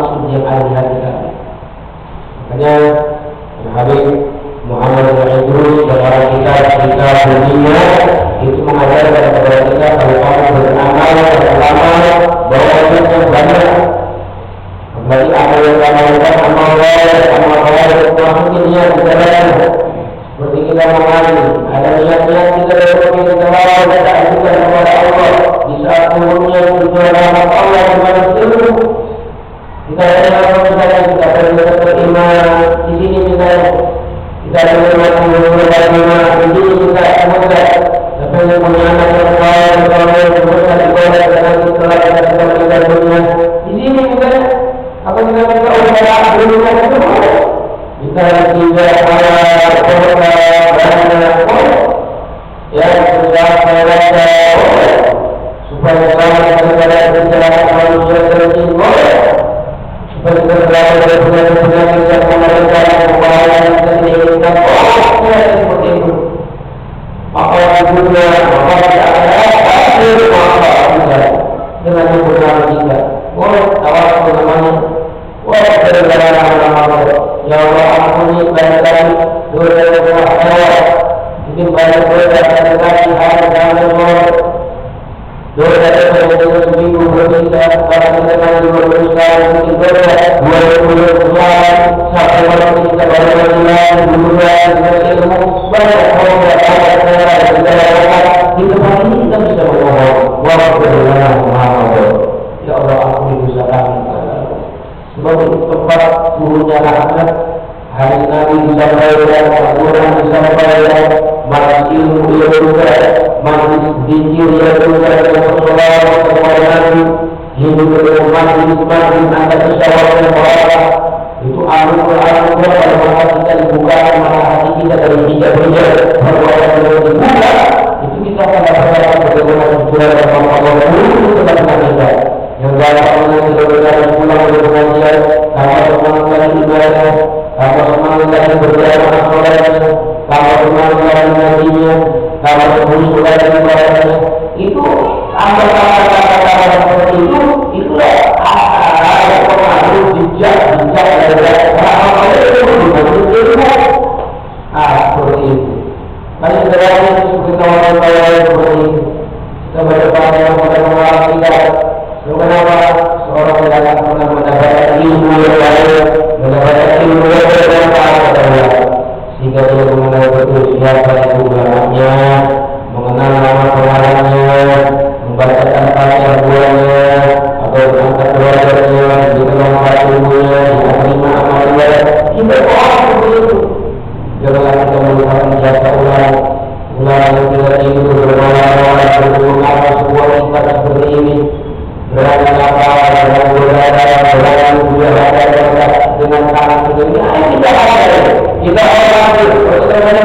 maksud yang ada di hati kami. Makanya Habib Muhammad Al-Idrus seorang kita dunia itu mengajarkan kepada kita kalau kamu beramal bahwa itu banyak. Apalagi amal yang kamu lakukan amal maksudnya niat di dalam. Seperti kita mengaji, ada niat-niat kita berdoa kita bawa kita ajukan kepada Allah di saat turunnya tujuan rahmat Allah kepada seluruh. Kita ada misalnya kita beriman di sini misalnya kita beriman di sini kita semoga tapi yang punya anak yang baik kalau berusaha di bawah dan setelah kita dunia di sini misalnya apa kita usaha dunia itu kita tidak ya sudah supaya sama kepada bicara manusia terjadi supaya terlalu benar-benar kita memerintahkan upaya yang kita inginkan seperti itu maka juga maka tidak ada dengan kebenaran kita boleh awal namanya boleh berjalan ya Allah ampuni banyak kali dosa saya mungkin banyak dosa kali hari dalam dosa yang seminggu berbisa bahkan kita berusaha mungkin dosa 20 bulan sampai waktu kita baru berjalan bulan ilmu banyak di tempat ini kita bisa memohon ya Allah ampuni dosa kami sebab itu tempat turunnya rahmat hari Nabi disampaikan Al-Quran disampaikan majlis ilmu ia juga majlis zikir ia juga dan bersolawat kepada Nabi hidup dengan majlis antara musyawarah dan mufakat itu anugerah pada masa kita dibuka mata hati kita dari hijab-hijab perbuatan yang dibuka itu kita akan dapatkan bagaimana tujuan dan Allah itu kepada kita yang dapat mengajar pulang dari pengajian tanpa semangat lagi ibadah tanpa semangat lagi berjalan sholatnya tanpa semangat lagi ngajinya tanpa semangat lagi ibadahnya itu kata-kata seperti itu itulah ada pengaruh bijak dari orang-orang itu dibantu ilmu seperti itu banyak dari seperti kawan-kawan seperti itu kita berdepan pada orang kita kenapa seorang yang tidak pernah mendapatkan ilmu yang baik, mendapatkan ilmu yang bermanfaat sehingga dia mengenal betul siapa itu ulamanya, mengenal nama pengarangnya, membacakan tafsir buahnya, atau mengangkat derajatnya, dikenal ilmunya, diterima amalnya. Kita orang seperti itu. Janganlah kita melupakan jasa ulama yang tidak itu bermalam-malam berguna sebuah kitab seperti ini. Berada dengan tangan sendiri, kita orang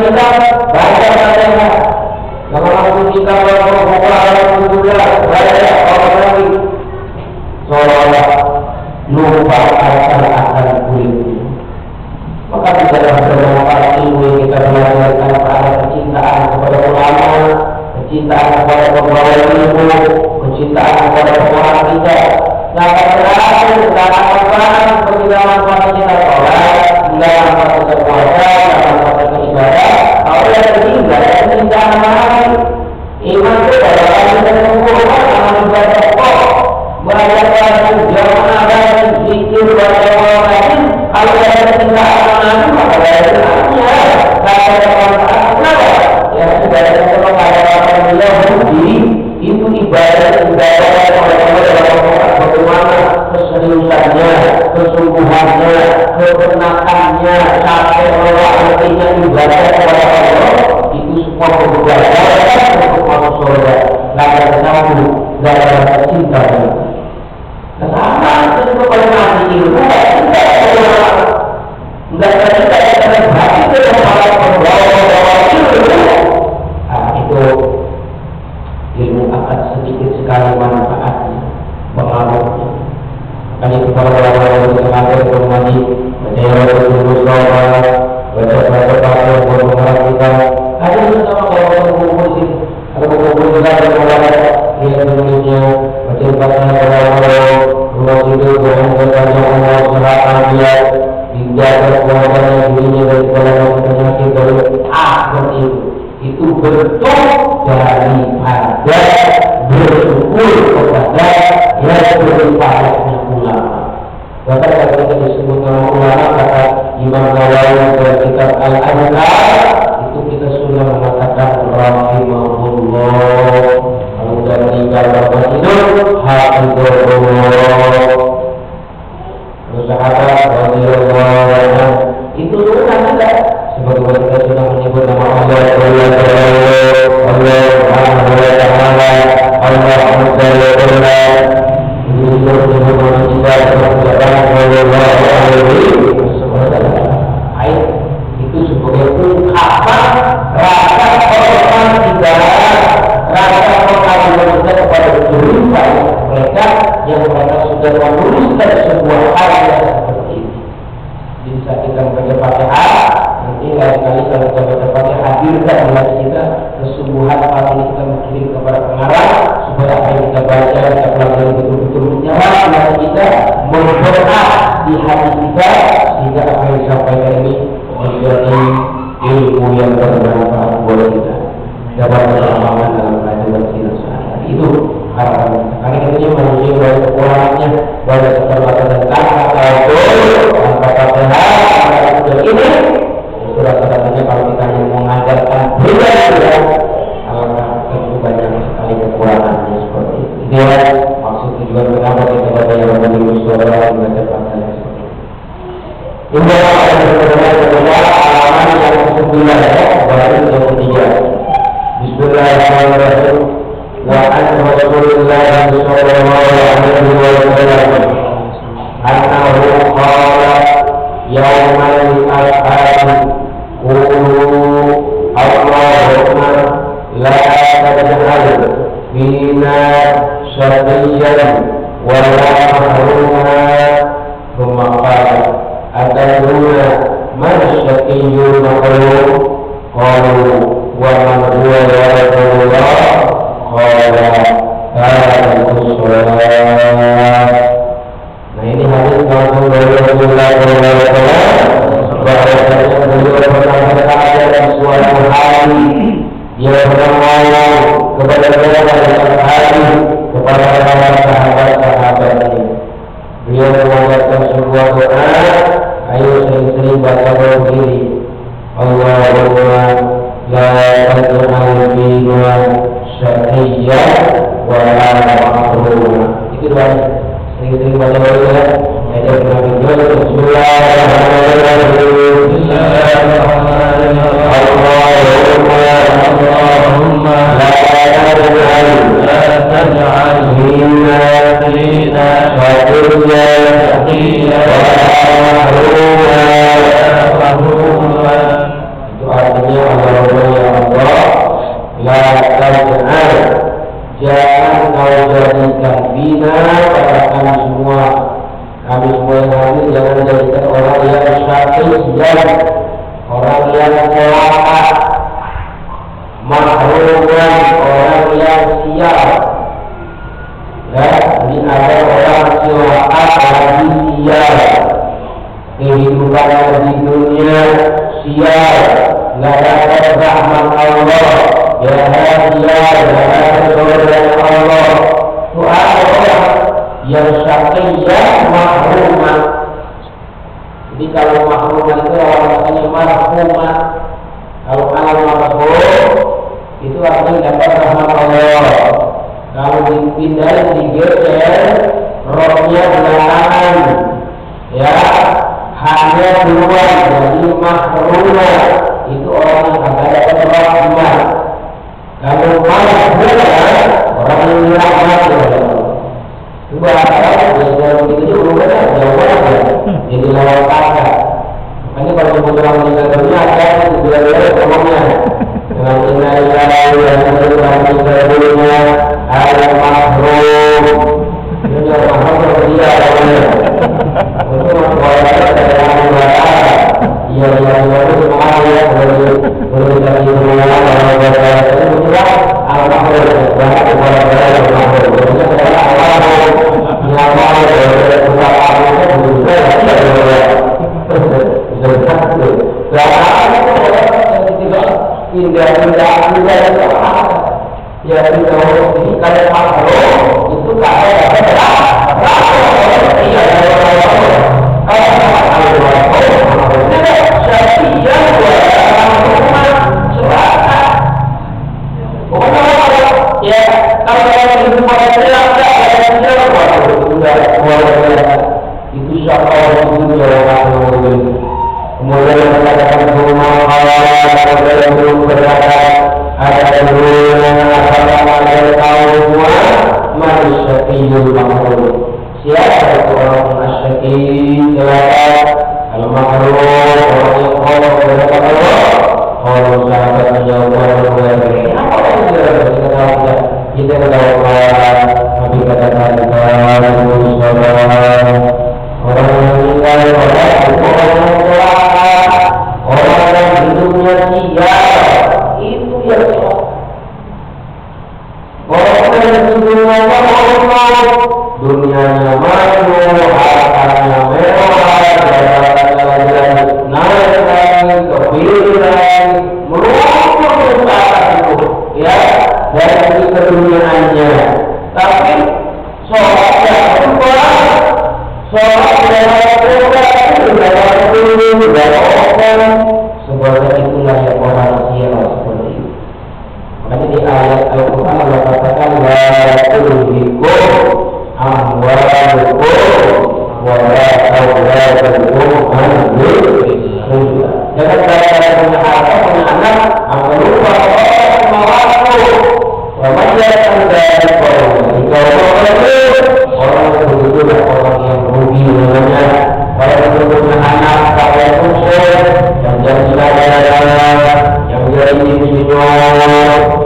kita baca bacanya. Kalau langsung kita buka juga baca orang lagi, seolah lupa asal kulitnya. Maka tidaklah bermanfaat ilmu yang kita belajar tanpa ada kecintaan kepada ulama, kecintaan kepada pembawa ilmu, kecintaan kepada pengarang kita. Yang akan berakhir dalam perkara seperti dalam fase kita sholat, dalam fase kita puasa, dalam fase kita ibadah. Kalau yang ketiga, kecintaan lagi. Iman itu adalah kita sempurna, amal ibadah pokok. Belajar lagi, jangan ada zikir baca lagi. Kalau ada kecintaan lagi, maka ada artinya. Kalau ada manfaat, kenapa? Ya sudah ada kata-kata beliau berdiri. Itu ibadah bagaimana keseriusannya, kesungguhannya, kebenarannya, sampai artinya ibadah kepada Allah itu semua berbeda untuk masuk surga. Lalu sambung dalam cinta. Sama itu kalau nanti ilmu tidak kita berhati dengan para pembawa ilmu. Itu ilmu akan sedikit sekali manfaatnya, pengaruhnya. Makanya kita orang-orang yang mengajar bermandi, menjadi berusaha, baca-baca pasal berpengaruh kita. Ada bersama kalau berkumpul di mayat, dijaga keluarganya, dirinya dari segala macam penyakit, dari seperti itu bentuk daripada bersyukur kepada yang beribadahnya ulama. Bahkan ketika disebut nama ulama, kata Imam Nawawi dalam kitab Al-Adhkar, itu kita sudah mengatakan rahimahullah. Kalau sudah meninggal bapak itu hafizahullah. Sahabat radhiyallahu anhu itu sudah ada. Sebagaimana kita sudah menyebut nama Allah itu sebagai ungkapan rasa hormat kita, rasa pengabdian kita kepada guru mereka yang mereka sudah menuliskan sebuah karya seperti ini. Jadi saat kita membaca Fatihah, nanti lain kali kalau kita baca Fatihah, hadirkan di hati kita kesubuhan hati kita mengirim kepada pengarang supaya apa yang kita baca, kita pelajari betul-betul menyerap di hati kita, memberat di hati kita, sehingga apa yang disampaikan ini menjadi ilmu yang bermanfaat buat kita, dapat beramalkan dalam kehidupan kita sehari-hari. Itu harapan kita. Karena kita manusia banyak kekurangannya, banyak keterbatasan dan tanpa ini surat-suratnya kalau kita yang mengajarkan beda-beda, alangkah tentu banyak sekali kekurangannya seperti itu. Ini ya maksud tujuan kenapa kita baca yang menjadi suara membaca Fatihah seperti itu. Ini adalah halaman yang ke-9 ya, baru yang ketiga. Bismillahirrahmanirrahim. Wa an Rasulillah sallallahu alaihi wasallam annahu qala yawmal al-ahad qulu Allahumma la taj'al fina syaqiyyan wa la mahruman. Thumma qala atadruna man syaqiyyul mahrum? Qalu wa man huwa ya Rasulullah? Qala hadhihi shalat. Nah ini hadis langsung dari Rasulullah SAW bahwa beliau pernah berkata dalam suatu hari dia pernah ngomong kepada beberapa hari kepada para sahabat-sahabatnya. Beliau mengajarkan sebuah doa, ayo sering-sering baca begini, Allahumma la taj'al fina syaqiyyan wa la mahruman. Itu doanya. Sering-sering baca dulu ya. Ayat Nabi Allahumma la taj'al fina syaqiyyan wa mahruman. Itu artinya Allahumma ya Allah, la taj'al, jangan kau jadikan bina pada kami semua yang hadir, jangan jadikan orang yang syaqiyyan, orang yang celaka, mahruman, orang yang sial. Ya, ini ada orang celaka lagi sial, kehidupannya di dunia sial, nggak dapat rahmat Allah. Ya hadiah, ya saudara Allah. Itu ada orang yang syaqiyyan mahruman. Jadi kalau mahruman itu orang katanya marhuman. Kalau al-marhum itu artinya dapat rahmat Allah. Kalau dipindah, digeser, rohnya belakangan, ya hanya duluan. Jadi mahruman itu orang yang tidak dapat rahmat. Kalau mahruman orang yang dirahmati oleh Allah. Coba apa belajar begitu juga jawabannya jadi lawan kata. Makanya kalau disebut orang meninggal dunia ada tujuan-tujuan ngomongnya dengan innalillahi wa inna ilaihi raji'un al-mahrum. Ini orang mahrum dia namanya. Untuk membuatnya dari Allah. Ia yang baru semuanya boleh dari dunia kalau berada di dunia al-mahrum. Bahkan kepada al-mahrum. Jadi Allah yang mau pindah-pindah itu apa? Ya pindah ini kalau makro itu kalau ada iya itu siapa orang itu kemudian mengatakan rumah kemudian belum berada ada belum ada tahu semua manusia tidur makhluk siapa orang masyaki silakan al-makhluk orang yang Allah berkata Allah sahabat menjawab apa yang kita ketahuan Nabi katakan orang yang meninggal orang yang hidupnya sial itu yang orang yang hidupnya Allah dunianya maju hartanya mewah jalan-jalan naik kepikiran meluncur ke atas itu ya dari segi keduniaannya tapi sholatnya berubah sholatnya sebenarnya itulah yang orang sial seperti itu. Makanya di ayat Al-Quran Allah katakan la tulhikum amwalukum wa la auladukum an dzikrillah. Jangan kalian punya harta, punya anak, akan lupa Allah memaafkan. Wajah dari orang yang betul-betul orang yang rugi namanya. Orang yang betul-betul anak kaya sukses, yang jadi saudara, yang jadi insinyur,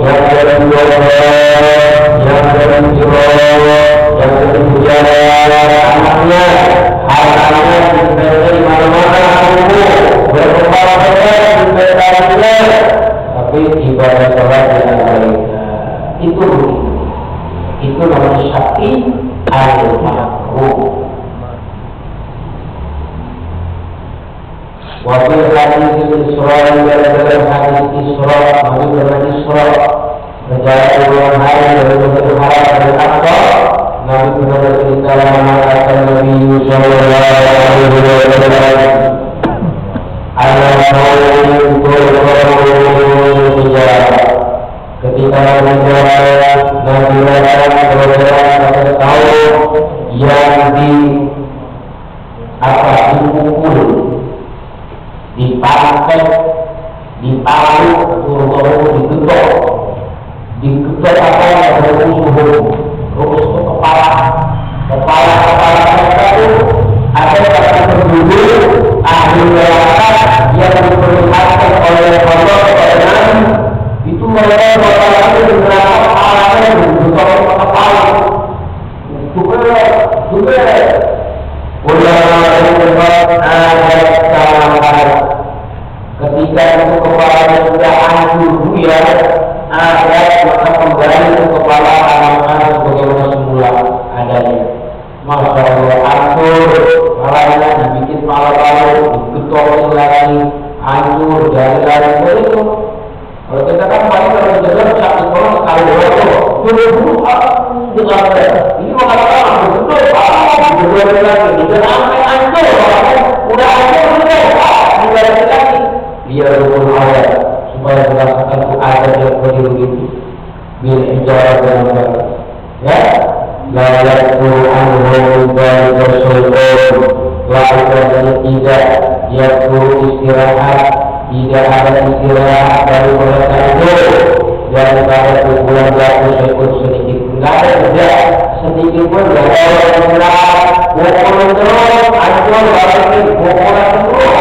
yang jadi dokter, yang jadi pilot, yang jadi pujara, anaknya, hartanya diinvestasi di mana-mana, berkembang-kembang investasinya, tapi ibadah sholat tidak baik. Itu namanya syaki al-makruh. Wabil hadis Isra dalam hadis Isra Nabi pernah Isra berjalan 2 hari dari Masjidil Haram dan Aqsa. Nabi pernah bercerita mengatakan Nabi sallallahu alaihi wasallam ketika Nabi datang berjalan tahun yang dipukul, dipakai, ditaruh, turun-turun, diketok apa yang berhubung terus ke kepala mereka itu ada satu penduduk ahli neraka yang diperlihatkan oleh Allah kepada Nabi. Itu mereka berkata di neraka kepalanya diketok ke kepala. Juga ulama ada salah ketika itu kepalanya sudah hancur buyar, ada maka kembali ke kepala anak-anak sebagaimana semula adanya. Masya Allah, hancur kepalanya, dibikin malu-malu, diketok lagi, hancur dari lari itu. Kalau kita kan paling kalau menjelaskan sakit orang sekali dulu dengan ini mengatakan betul betul lagi jangan sampai hancur udah hancur tidak lagi dia rukun ayat supaya merasakan ayat yang begitu begitu bil ijarah dan ya la yakuru anhu dari bersyukur lakukan tidak yakuru istirahat tidak ada istirahat dari mereka itu daripada bulan jatuh sekut sedikit tidak ada kerja sedikit pun tidak ada orang istirahat pukul terus hancur balikin pukul terus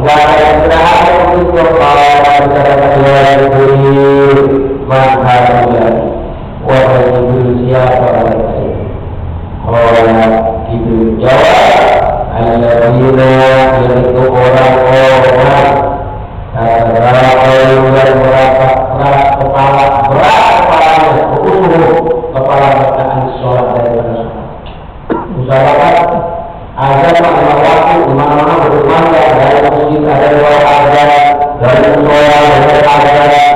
tidak ada istirahat untuk kepala bicara kalian beri manfaat lagi wahai ibu siapa mereka ini orang ibu jawab al-ladina yaitu orang-orang yang merasa keras kepala berat kepalanya berusuh kepala mereka sholat dari sholat usahakan azan pada waktu dimana-mana berumandang dari masjid ada 2 azan dari sholat dari azan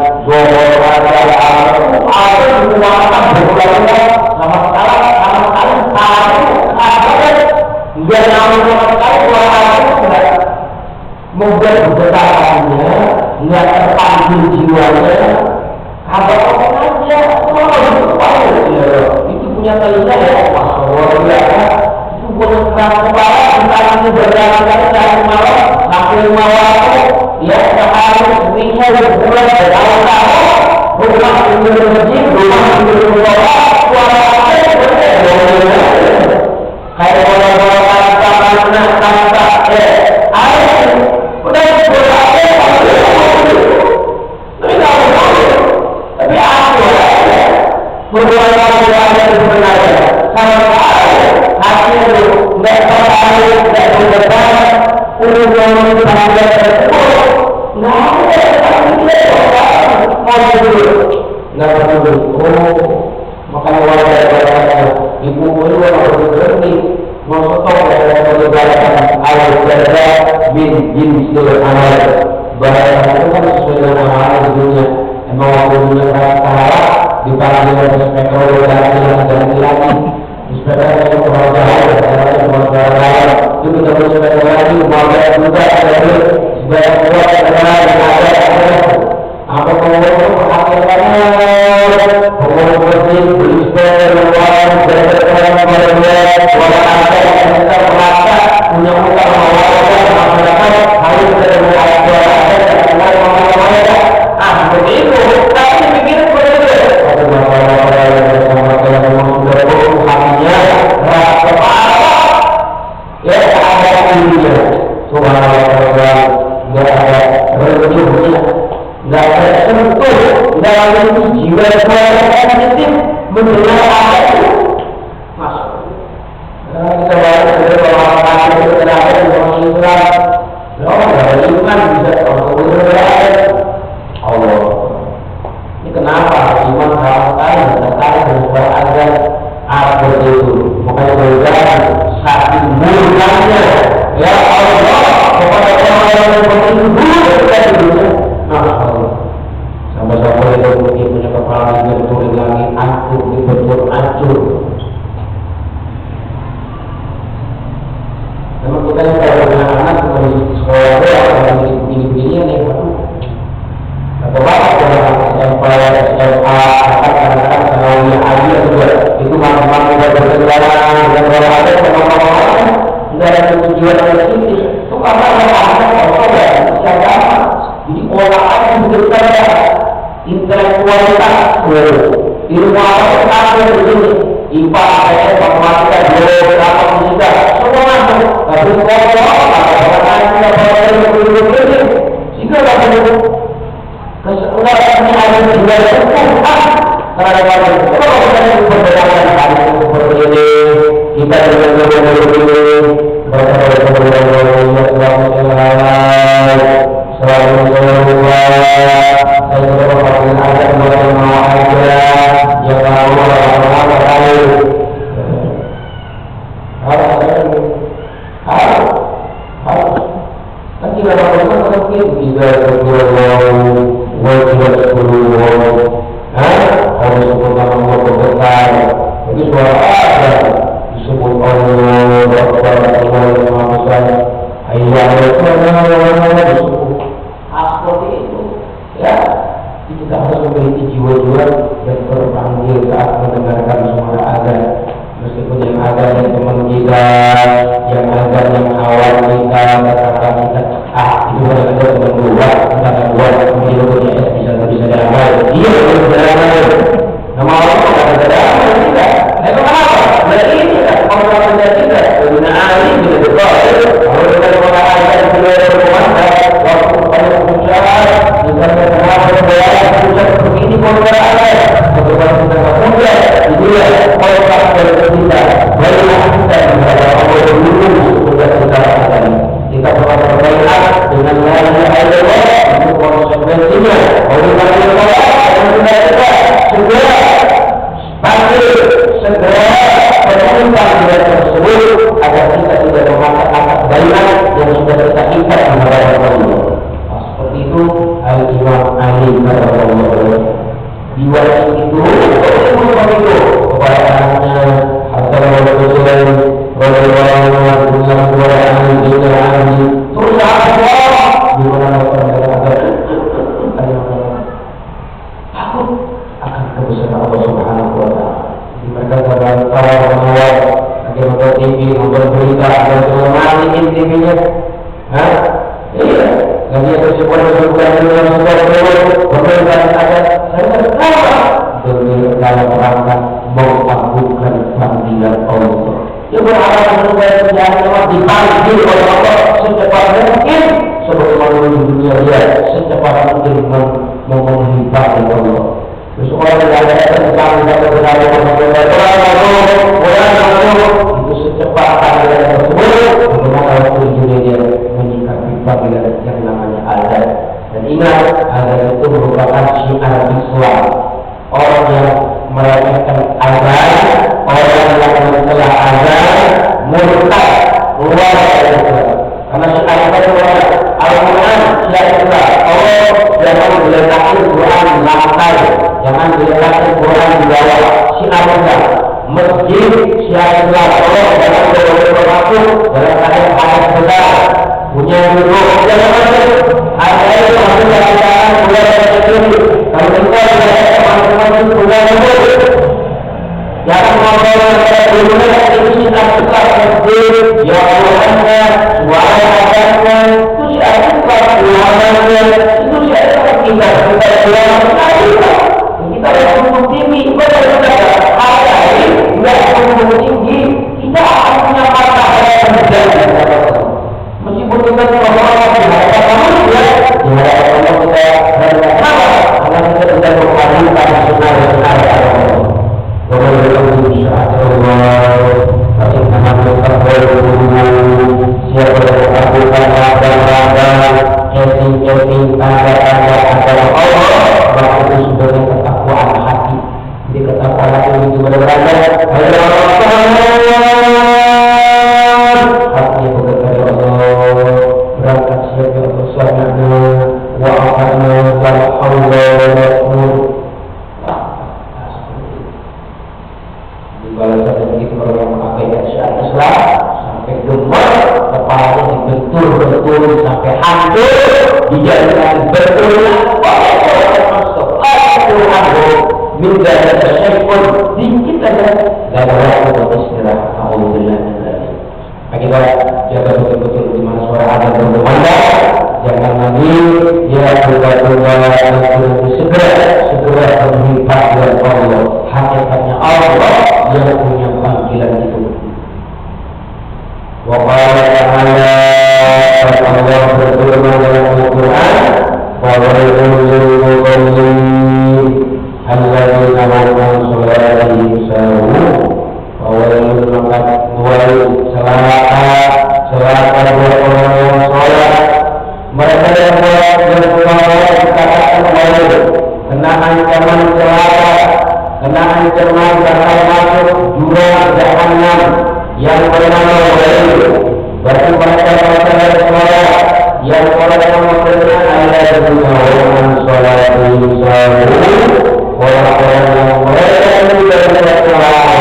dulu. Oh, makanya wajah ibu itu harus berhenti. Maksudnya yang melibatkan al-jaza bin jinsil amal. Bahaya itu kan sesuai dengan amalan di dunia. Emang waktu dunia pahala dipanggil oleh spektor ganti lagi. Spektor yang berjalan, berjalan. Itu kita berspektor lagi, malah juga dari sebanyak kuat adalah yang ada. Apa pengurusan perhatiannya? Pengurusan beli spektor luar, berdasarkan berbuat, ada yang kita merasa punya utang masyarakat harus berbeda. Begitu, tapi dipikir berbeda. Ada masalah yang hatinya rasa apa? Ya ada dirinya. Subhanallah, nggak ada rezekinya, nggak ada sentuh, nggak ada jiwa positif mendengar apa itu. Masuk. Kita bahas dari orang-orang yang berada di dalam Islam. Dari iman bisa terus Allah. Ini kenapa iman kawan-kawan terkait dengan azan apa itu? Makanya berjalan saking murkanya ya Allah kepada orang-orang yang beriman kepada dunia. Allah. Sampai-sampai itu punya kepala dibentur lagi ancur, dibentur ancur. Memang kita yang kalau punya anak seperti sekolah yang begini-begini nih, atau apa SMP, SMA, kadang-kadang sanawiyah aja juga itu mampu berjalan dengan berada sama-sama tidak ada tujuan yang positif. Itu karena anak-anak kalau ya agama, jadi orang yang berbeda intelektualitas, ilmu apa begini, IPA, IPS, matematika, biologi, fisika, semua masuk. Tapi jika keseluruhan ada tiga hukum terhadap itu. Kalau kita berbeda hari seperti ini, kita juga orang melakukan raba-raba, chatting-chatting, tanda-tanda agar Allah, maka itu sebenarnya ketakwaan hati. Jadi ketakwaan hati itu benar-benar hatinya benar-benar Allah, berangkat siap ya Allah, sunnahnya wa'afana wa'afana wa'afana. Balasan begitu kalau yang mengabaikan syariat Islam sampai gemar, kepalanya dibentur-bentur sampai hancur, dijadikan betulan minta ada syaitan dikit aja gak ada waktu untuk istirahat. Alhamdulillah. Kita jaga betul-betul di mana suara ada berkumandang, jangan lagi ya tunda-tunda, segera penuhi panggilan Allah. Hakikatnya Allah yang punya panggilan itu. Wa qala ta'ala, Allah berfirman dalam Al-Quran, wa wailun lil mudallin alladzina hum an sholatihim sahun. Wa wailun, maka celaka buat orang yang sholat. Mereka yang sholat dikatakan wail, kena ancaman celaka, kena ancaman bakal masuk jurang jahannam yang bernama wail. Berarti mereka yang sholat, yang sholat sama benar adalah orang sholat di sahur, orang-orang yang wail dari sholat.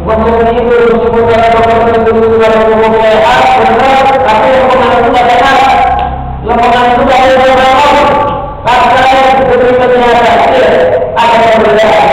Lalu itu ditentukan yang selalu kita menunda itu